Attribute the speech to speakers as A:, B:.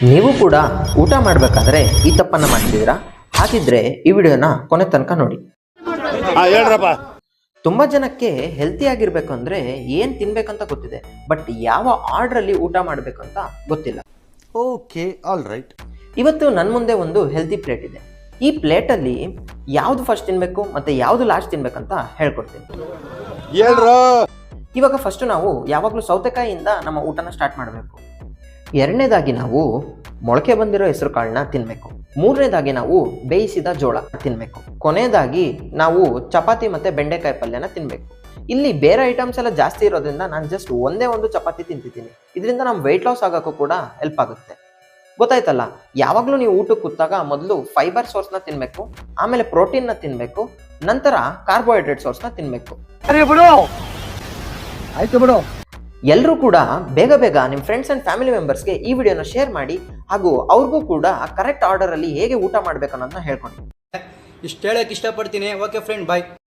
A: ನೀವು ಕೂಡ ಊಟ ಮಾಡಬೇಕಾದ್ರೆ ಈ ತಪ್ಪನ್ನು ಮಾಡ್ತಿದ್ದೀರಾ? ಹಾಗಿದ್ರೆ ಈ ವಿಡಿಯೋನ ಕೊನೆ ತನಕ ನೋಡಿ.
B: ಹೇಳ್ರಪ್ಪ.
A: ತುಂಬ ಜನಕ್ಕೆ ಹೆಲ್ತಿ ಆಗಿರ್ಬೇಕು ಅಂದರೆ ಏನು ತಿನ್ಬೇಕಂತ ಗೊತ್ತಿದೆ, ಬಟ್ ಯಾವ ಆರ್ಡ್ರಲ್ಲಿ ಊಟ ಮಾಡಬೇಕು ಅಂತ ಗೊತ್ತಿಲ್ಲ.
B: Okay, all right.
A: ಇವತ್ತು ನನ್ನ ಮುಂದೆ ಒಂದು ಹೆಲ್ತಿ ಪ್ಲೇಟ್ ಇದೆ. ಈ ಪ್ಲೇಟಲ್ಲಿ ಯಾವುದು ಫಸ್ಟ್ ತಿನ್ನಬೇಕು ಮತ್ತು ಯಾವುದು ಲಾಸ್ಟ್ ತಿನ್ಬೇಕಂತ ಹೇಳ್ಕೊಡ್ತೀನಿ.
B: ಹೇಳ್ರೋ.
A: ಇವಾಗ ಫಸ್ಟು ನಾವು ಯಾವಾಗಲೂ ಸೌತೆಕಾಯಿಯಿಂದ ನಮ್ಮ ಊಟನ ಸ್ಟಾರ್ಟ್ ಮಾಡಬೇಕು. ಎರಡನೇದಾಗಿ ನಾವು ಮೊಳಕೆ ಬಂದಿರೋ ಹೆಸರು ಕಾಳನ್ನ ತಿನ್ನಬೇಕು. ಮೂರನೇದಾಗಿ ನಾವು ಬೇಯಿಸಿದ ಜೋಳ ತಿನ್ನಬೇಕು. ಕೊನೆಯದಾಗಿ ನಾವು ಚಪಾತಿ ಮತ್ತು ಬೆಂಡೆಕಾಯಿ ಪಲ್ಯನ ತಿನ್ನಬೇಕು. ಇಲ್ಲಿ ಬೇರೆ ಐಟಮ್ಸ್ ಎಲ್ಲ ಜಾಸ್ತಿ ಇರೋದ್ರಿಂದ ನಾನು ಜಸ್ಟ್ ಒಂದೇ ಒಂದು ಚಪಾತಿ ತಿಂತಿದ್ದೀನಿ. ಇದರಿಂದ ನಮ್ಮ ವೆಯ್ಟ್ ಲಾಸ್ ಆಗೋಕ್ಕೂ ಕೂಡ ಹೆಲ್ಪ್ ಆಗುತ್ತೆ. ಗೊತ್ತಾಯ್ತಲ್ಲ, ಯಾವಾಗಲೂ ನೀವು ಊಟಕ್ಕೆ ಕೂತಾಗ ಮೊದಲು ಫೈಬರ್ ಸೋರ್ಸ್ನ ತಿನ್ನಬೇಕು, ಆಮೇಲೆ ಪ್ರೋಟೀನ್ನ ತಿನ್ನಬೇಕು, ನಂತರ ಕಾರ್ಬೋಹೈಡ್ರೇಟ್ ಸೋರ್ಸ್ನ ತಿನ್ನಬೇಕು.
B: ಆಯ್ತು ಬಿಡು.
A: ಎಲ್ಲರೂ ಕೂಡ ಬೇಗ ಬೇಗ ನಿಮ್ಮ ಫ್ರೆಂಡ್ಸ್ ಆ್ಯಂಡ್ ಫ್ಯಾಮಿಲಿ ಮೆಂಬರ್ಸ್ಗೆ ಈ ವಿಡಿಯೋನ ಶೇರ್ ಮಾಡಿ, ಹಾಗೂ ಅವ್ರಿಗೂ ಕೂಡ ಕರೆಕ್ಟ್ ಆರ್ಡರಲ್ಲಿ ಹೇಗೆ ಊಟ ಮಾಡಬೇಕು ಅನ್ನೋದನ್ನ ಹೇಳ್ಕೊಡಿ.
C: ಇಷ್ಟು ಹೇಳಕ್ಕೆ ಇಷ್ಟಪಡ್ತೀನಿ. ಓಕೆ ಫ್ರೆಂಡ್, ಬಾಯ್.